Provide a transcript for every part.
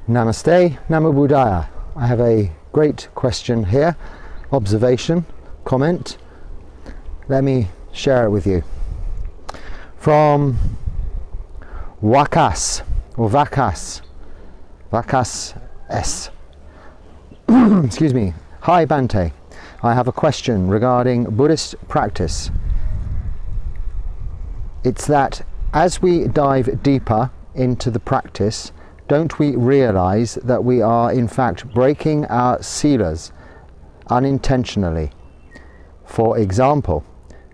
Namaste, Namo Buddhaya. I have a great question here, observation, comment. Let me share it with you. From Vakas, or Vakas S. Excuse me. Hi Bhante, I have a question regarding Buddhist practice. It's that as we dive deeper into the practice, don't we realize that we are in fact breaking our SILAs unintentionally? For example,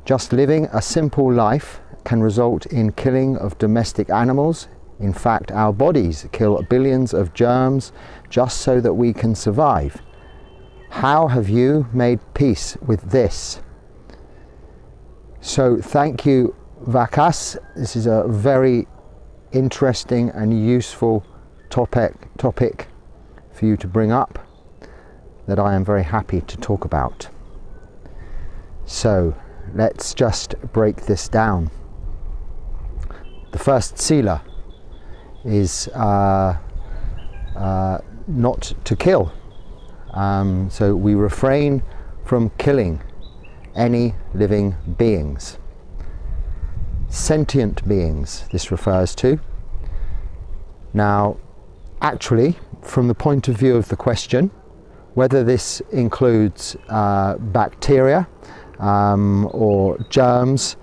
just living a simple life can result in killing of domestic animals. In fact, our bodies kill billions of germs just so that we can survive. How have you made peace with this? So thank you, Vakas. This is a very interesting and useful topic for you to bring up that I am very happy to talk about. So let's just break this down. The first SILA is not to kill. So we refrain from killing any living beings. Sentient beings this refers to. Now, actually, from the point of view of the question, whether this includes bacteria or germs,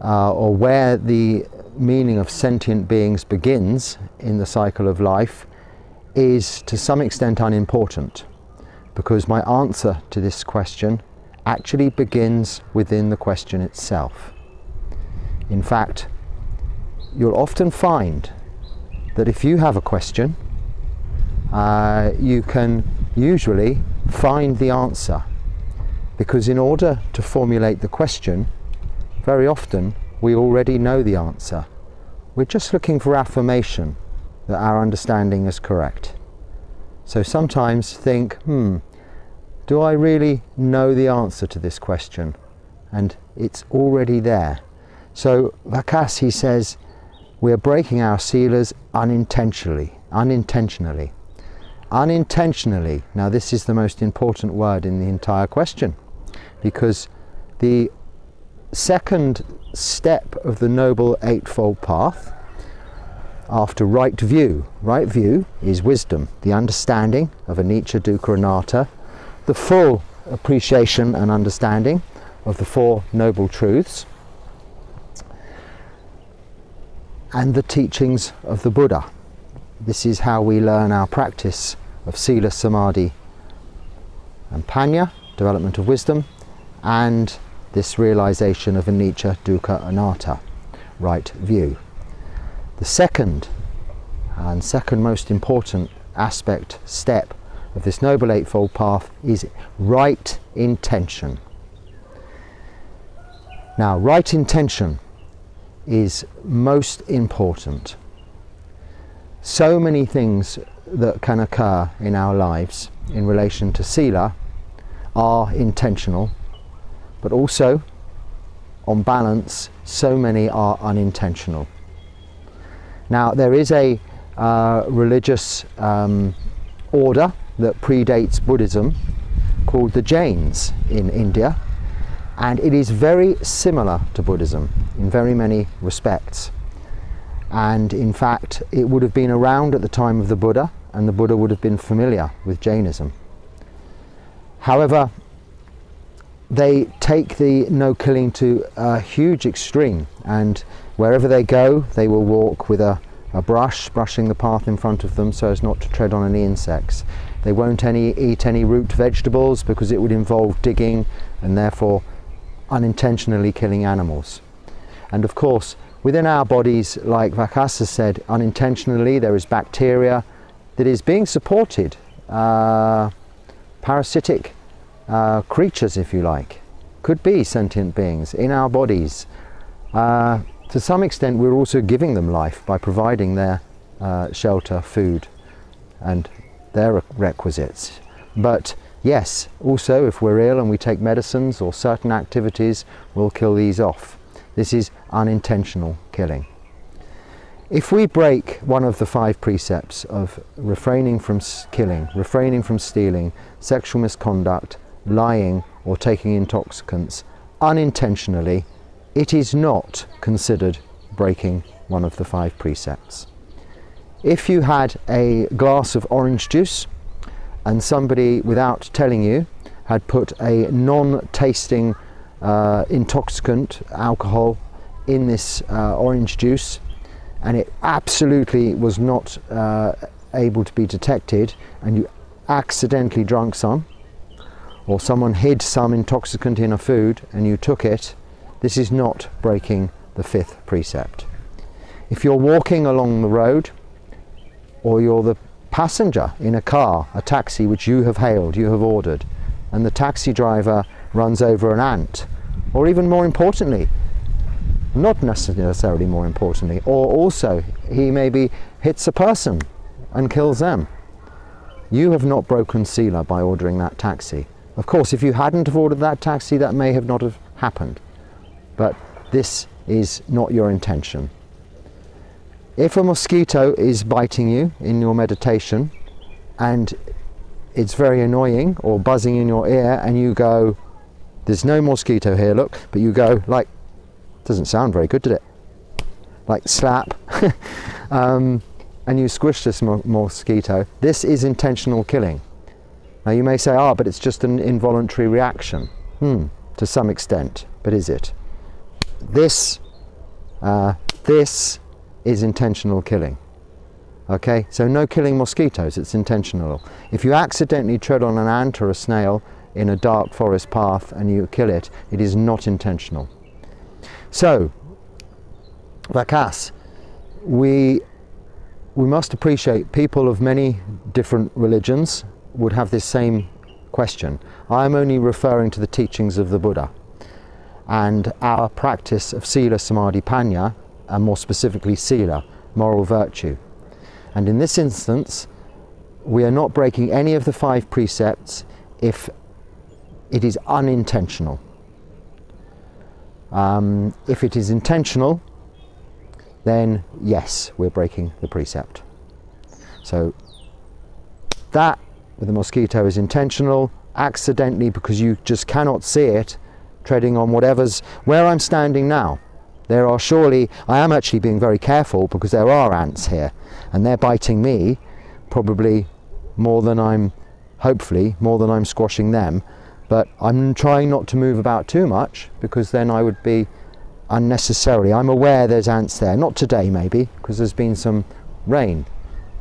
or where the meaning of sentient beings begins in the cycle of life, is to some extent unimportant, because my answer to this question actually begins within the question itself. In fact, you'll often find that if you have a question, you can usually find the answer, because in order to formulate the question, very often we already know the answer. We're just looking for affirmation that our understanding is correct. So sometimes think, do I really know the answer to this question? And it's already there. So Vakas, he says, we're breaking our SILAs unintentionally. Unintentionally. Now this is the most important word in the entire question, because the second step of the Noble Eightfold Path, after right view is wisdom, the understanding of anicca, dukkha, anatta, the full appreciation and understanding of the Four Noble Truths, and the teachings of the Buddha. This is how we learn our practice of Sila, Samadhi and Panya, development of wisdom, and this realization of anicca, dukkha, anatta, right view. The second most important step of this Noble Eightfold Path is right intention. Now, right intention is most important. So many things that can occur in our lives in relation to Sila are intentional, but also, on balance, so many are unintentional. Now, there is a religious order that predates Buddhism called the Jains in India, and it is very similar to Buddhism in very many respects. And in fact, it would have been around at the time of the Buddha, and the Buddha would have been familiar with Jainism. However, they take the no killing to a huge extreme, and wherever they go, they will walk with a brush, brushing the path in front of them so as not to tread on any insects. They won't eat any root vegetables because it would involve digging and therefore unintentionally killing animals. And of course, within our bodies, like Vakasa said, unintentionally there is bacteria that is being supported, parasitic creatures, if you like, could be sentient beings in our bodies. To some extent, we're also giving them life by providing their shelter, food, and their requisites. But yes, also if we're ill and we take medicines or certain activities, we'll kill these off. This is unintentional killing. If we break one of the 5 precepts of refraining from killing, refraining from stealing, sexual misconduct, lying or taking intoxicants unintentionally, it is not considered breaking one of the 5 precepts. If you had a glass of orange juice and somebody, without telling you, had put a non-tasting intoxicant, alcohol, in this orange juice, and it absolutely was not able to be detected, and you accidentally drank some, or someone hid some intoxicant in a food and you took it, this is not breaking the 5th precept. If you're walking along the road, or you're the passenger in a car, a taxi which you have hailed, you have ordered, and the taxi driver runs over an ant, or even more importantly, not necessarily more importantly, or also he maybe hits a person and kills them, you have not broken SILA by ordering that taxi. Of course, if you hadn't have ordered that taxi, that may have not have happened, but this is not your intention. If a mosquito is biting you in your meditation and it's very annoying, or buzzing in your ear, and you go, there's no mosquito here, look, but you go like, doesn't sound very good, did it? Like slap, and you squish this mosquito, this is intentional killing. Now you may say, but it's just an involuntary reaction. To some extent, but is it? This is intentional killing. Okay, so no killing mosquitoes, it's intentional. If you accidentally tread on an ant or a snail in a dark forest path and you kill it, it is not intentional. So, Vakas, we must appreciate people of many different religions would have this same question. I'm only referring to the teachings of the Buddha and our practice of Sila, Samadhi, Panya, and more specifically Sila, moral virtue. And in this instance, we are not breaking any of the 5 precepts if it is unintentional. If it is intentional, then yes, we're breaking the precept. So that with the mosquito is intentional, accidentally, because you just cannot see it, treading on whatever's where I'm standing now. There are surely, I am actually being very careful because there are ants here and they're biting me probably more than hopefully more than I'm squashing them, but I'm trying not to move about too much because then I would be unnecessarily, I'm aware there's ants there, not today maybe because there's been some rain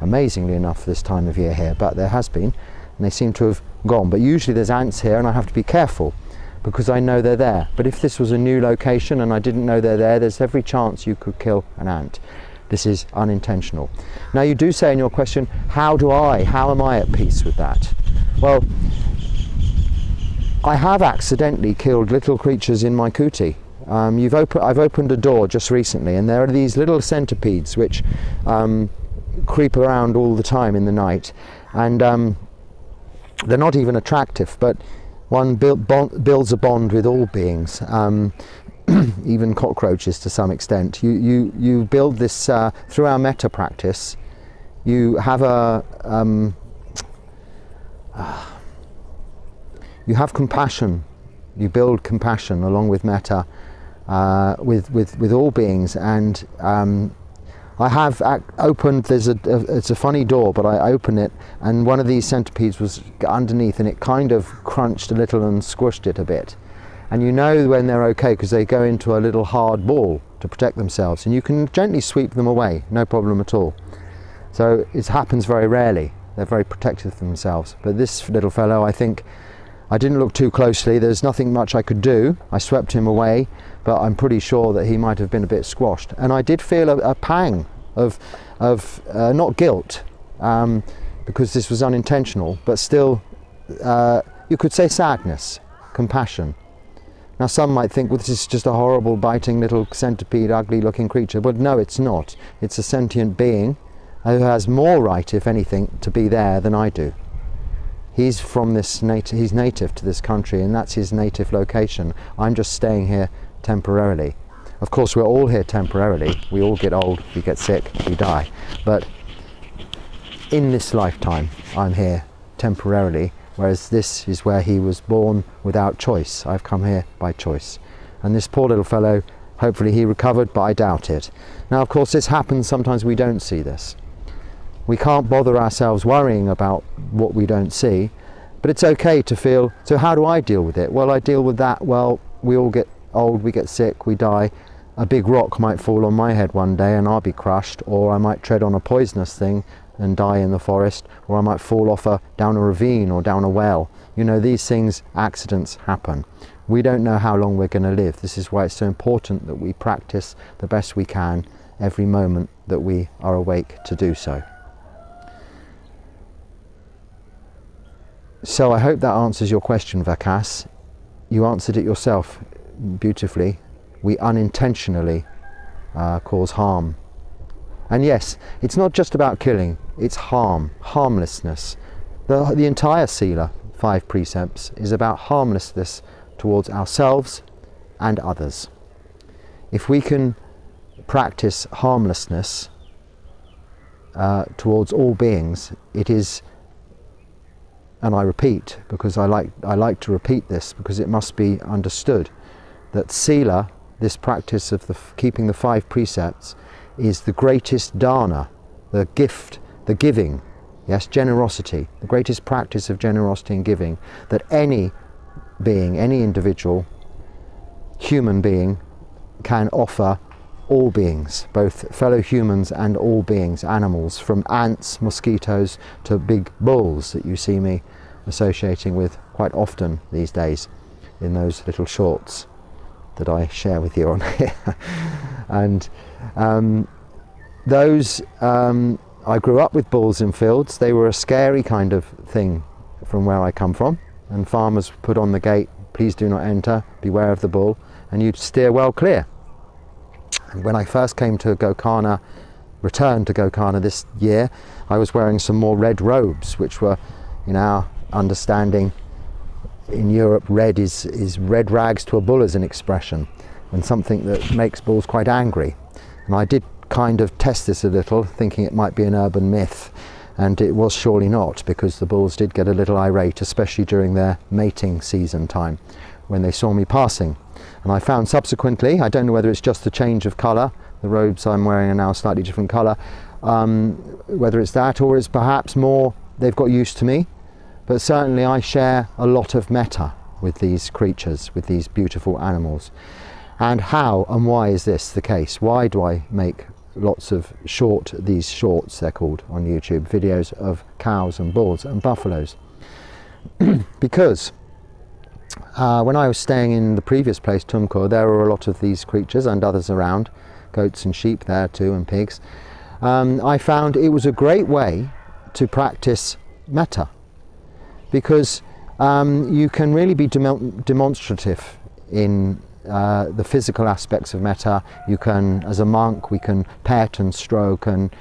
amazingly enough this time of year here, but there has been, and they seem to have gone, but usually there's ants here and I have to be careful because I know they're there. But if this was a new location and I didn't know they're there, there's every chance you could kill an ant. This is unintentional. Now you do say in your question, how am I at peace with that? Well, I have accidentally killed little creatures in my kuti. I've opened a door just recently and there are these little centipedes which creep around all the time in the night, and they're not even attractive, but one builds a bond with all beings, even cockroaches to some extent. You build this through our metta practice. You have you have compassion. You build compassion along with metta with all beings, and I have opened, it's a funny door, but I open it and one of these centipedes was underneath and it kind of crunched a little and squished it a bit. And you know when they're okay because they go into a little hard ball to protect themselves, and you can gently sweep them away, no problem at all. So it happens very rarely. They're very protective of themselves. But this little fellow, I think, I didn't look too closely, there's nothing much I could do. I swept him away, but I'm pretty sure that he might have been a bit squashed. And I did feel a pang of not guilt, because this was unintentional, but still, you could say sadness, compassion. Now some might think, well, this is just a horrible biting little centipede, ugly looking creature, but no, it's not. It's a sentient being who has more right, if anything, to be there than I do. He's from this he's native to this country and that's his native location. I'm just staying here temporarily. Of course, we're all here temporarily. We all get old, we get sick, we die. But in this lifetime, I'm here temporarily, whereas this is where he was born without choice. I've come here by choice. And this poor little fellow, hopefully he recovered, but I doubt it. Now, of course, this happens, sometimes we don't see this. We can't bother ourselves worrying about what we don't see, but it's okay to feel, so how do I deal with it? Well, I deal with that, well, we all get old, we get sick, we die. A big rock might fall on my head one day and I'll be crushed, or I might tread on a poisonous thing and die in the forest, or I might fall off down a ravine or down a well. You know, these things, accidents happen. We don't know how long we're going to live. This is why it's so important that we practice the best we can every moment that we are awake to do so. So I hope that answers your question, Vakas. You answered it yourself beautifully. We unintentionally cause harm. And yes, it's not just about killing, it's harm, harmlessness. The entire SILA, 5 precepts, is about harmlessness towards ourselves and others. If we can practice harmlessness towards all beings, it is, and I repeat, because I like to repeat this because it must be understood, that SILA, this practice of keeping the 5 precepts, is the greatest dana, the gift, the giving, yes, generosity, the greatest practice of generosity and giving that any being, any individual, human being, can offer all beings, both fellow humans and all beings, animals, from ants, mosquitoes to big bulls that you see me associating with quite often these days in those little shorts that I share with you on here. And I grew up with bulls in fields. They were a scary kind of thing from where I come from, and farmers put on the gate, please do not enter, beware of the bull, and you'd steer well clear. And when I first came to Gokana, returned to Gokana this year, I was wearing some more red robes, which were, in our understanding in Europe, red is red rags to a bull as an expression, and something that makes bulls quite angry. And I did kind of test this a little, thinking it might be an urban myth, and it was surely not, because the bulls did get a little irate, especially during their mating season time, when they saw me passing. And I found subsequently, I don't know whether it's just the change of colour, the robes I'm wearing are now a slightly different colour, whether it's that or it's perhaps more they've got used to me, but certainly I share a lot of METTÀ with these creatures, with these beautiful animals. And how and why is this the case? Why do I make lots of these shorts, they're called on YouTube, videos of cows and bulls and buffaloes? Because when I was staying in the previous place, Tumkur, there were a lot of these creatures and others around, goats and sheep there too, and pigs. I found it was a great way to practice METTÀ, because you can really be demonstrative in the physical aspects of METTÀ. You can, as a monk, we can pet and stroke and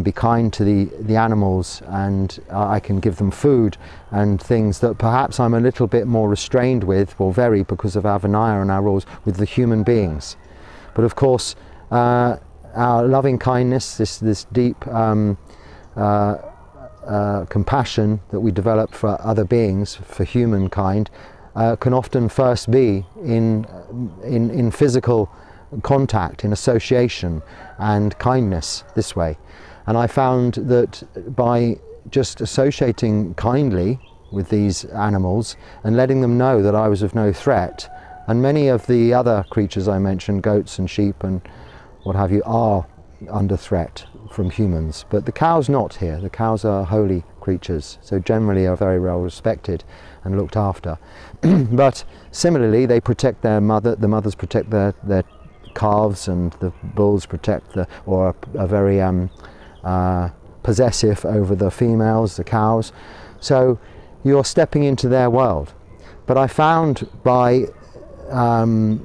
be kind to the animals, and I can give them food and things that perhaps I'm a little bit more restrained with, or very, because of our Vinaya and our rules, with the human beings. But of course, our loving kindness, this deep compassion that we develop for other beings, for humankind, can often first be in physical contact, in association and kindness this way. And I found that by just associating kindly with these animals and letting them know that I was of no threat, and many of the other creatures I mentioned, goats and sheep and what have you, are under threat from humans, but the cows not here. The cows are holy creatures, so generally are very well respected and looked after. But similarly, they protect their mother, the mothers protect their calves, and the bulls protect or are very possessive over the females, the cows. So you're stepping into their world. But I found by I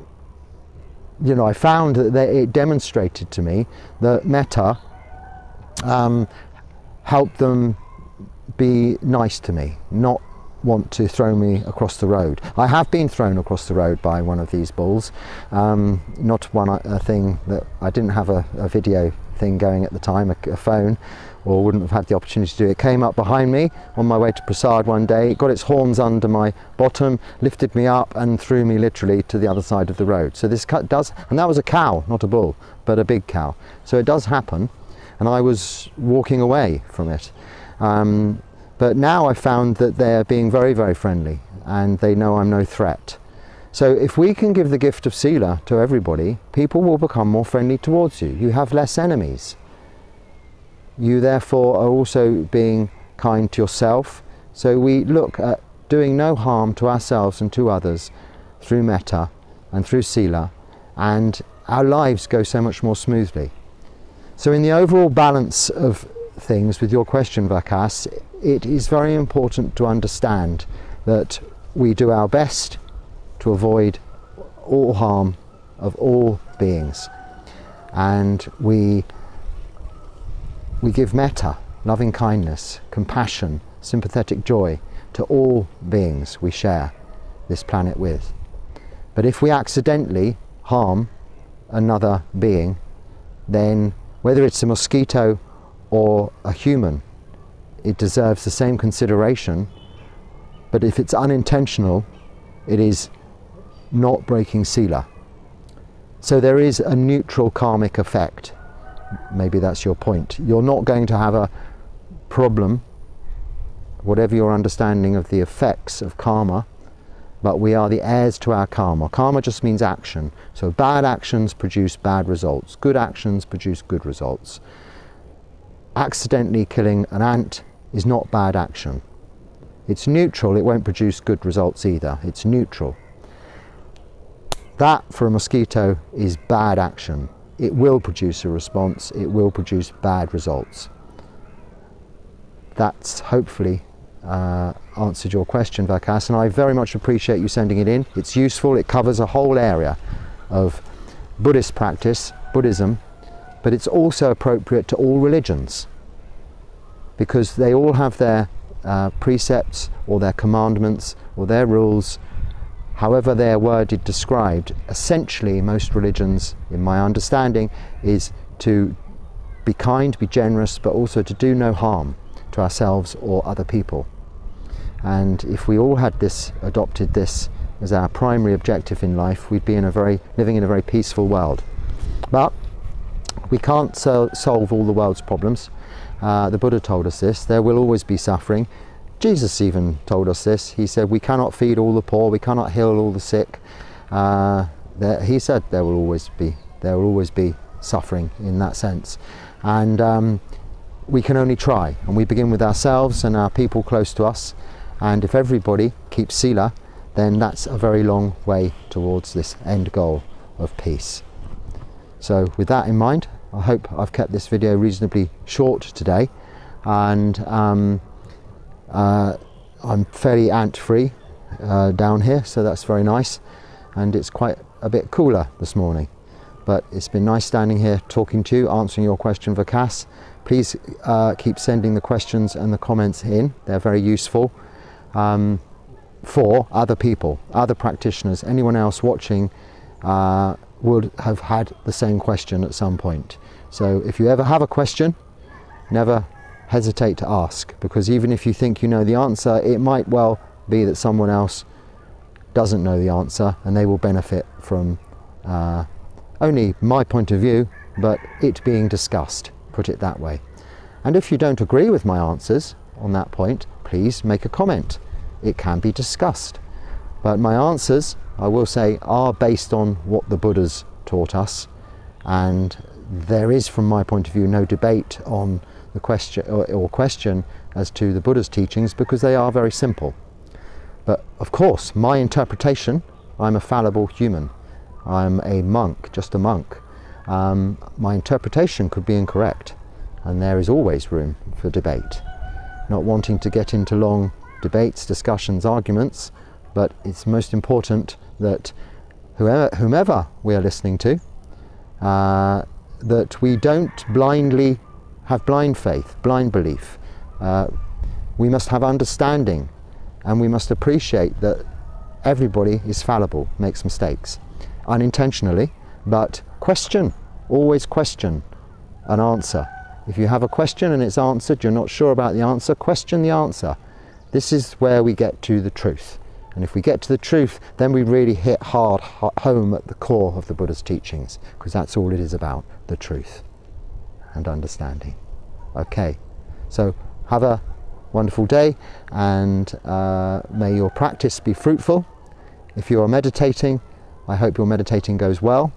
found that it demonstrated to me that METTÀ helped them be nice to me, not want to throw me across the road. I have been thrown across the road by one of these bulls. Not a thing that I didn't have a video thing going at the time, a phone, or wouldn't have had the opportunity to do it. It came up behind me on my way to Prasad one day. It got its horns under my bottom, lifted me up and threw me literally to the other side of the road. So this does, and that was a cow, not a bull, but a big cow. So it does happen, and I was walking away from it. But now I've found that they're being very, very friendly, and they know I'm no threat. So if we can give the gift of SILA to everybody, people will become more friendly towards you. You have less enemies. You therefore are also being kind to yourself. So we look at doing no harm to ourselves and to others through METTÀ and through SILA, and our lives go so much more smoothly. So in the overall balance of things with your question, Vikas, it is very important to understand that we do our best to avoid all harm of all beings, and we give METTÀ, loving kindness, compassion, sympathetic joy to all beings we share this planet with. But if we accidentally harm another being, then whether it's a mosquito or a human, it deserves the same consideration. But if it's unintentional, it is not breaking SILA. So there is a neutral karmic effect. Maybe that's your point. You're not going to have a problem, whatever your understanding of the effects of karma, but we are the heirs to our karma. Karma just means action. So bad actions produce bad results. Good actions produce good results. Accidentally killing an ant is not bad action. It's neutral. It won't produce good results either. It's neutral. That, for a mosquito, is bad action. It will produce a response. It will produce bad results. That's hopefully answered your question, Vikas, and I very much appreciate you sending it in. It's useful. It covers a whole area of Buddhist practice, Buddhism, but it's also appropriate to all religions, because they all have their precepts or their commandments or their rules, however they are worded, described. Essentially, most religions, in my understanding, is to be kind, be generous, but also to do no harm to ourselves or other people. And if we all had this, adopted this as our primary objective in life, we'd be living in a very peaceful world. But we can't solve all the world's problems. The Buddha told us this. There will always be suffering. Jesus even told us this. He said we cannot feed all the poor, we cannot heal all the sick. He said there will always be suffering in that sense, and we can only try, and we begin with ourselves and our people close to us, and if everybody keeps SILA, then that's a very long way towards this end goal of peace. So with that in mind, I hope I've kept this video reasonably short today, and I'm fairly ant-free down here, so that's very nice, and it's quite a bit cooler this morning. But it's been nice standing here talking to you, answering your question, Vikas. Please keep sending the questions and the comments in. They're very useful for other people, other practitioners. Anyone else watching would have had the same question at some point. So if you ever have a question, never hesitate to ask, because even if you think you know the answer, it might well be that someone else doesn't know the answer, and they will benefit from only my point of view, but it being discussed, put it that way. And if you don't agree with my answers on that point, please make a comment. It can be discussed. But my answers, I will say, are based on what the Buddhas taught us, and there is, from my point of view, no debate on the question as to the Buddha's teachings, because they are very simple. But of course, my interpretation, I'm a fallible human. I'm a monk, just a monk. My interpretation could be incorrect, and there is always room for debate. Not wanting to get into long debates, discussions, arguments, but it's most important that whomever we are listening to, that we don't blindly have blind faith, blind belief. We must have understanding and we must appreciate that everybody is fallible, makes mistakes, unintentionally, but question, always question an answer. If you have a question and it's answered, you're not sure about the answer, question the answer. This is where we get to the truth. And if we get to the truth, then we really hit hard home at the core of the Buddha's teachings, because that's all it is about, the truth and understanding. Okay, so have a wonderful day, and may your practice be fruitful. If you're meditating, I hope your meditating goes well.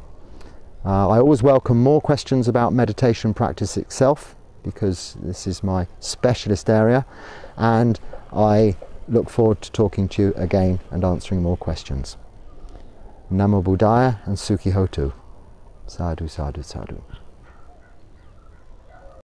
I always welcome more questions about meditation practice itself, because this is my specialist area, and I look forward to talking to you again and answering more questions. Namo Buddhaya and Sukhi Hotu. Sadhu, sadhu, sadhu.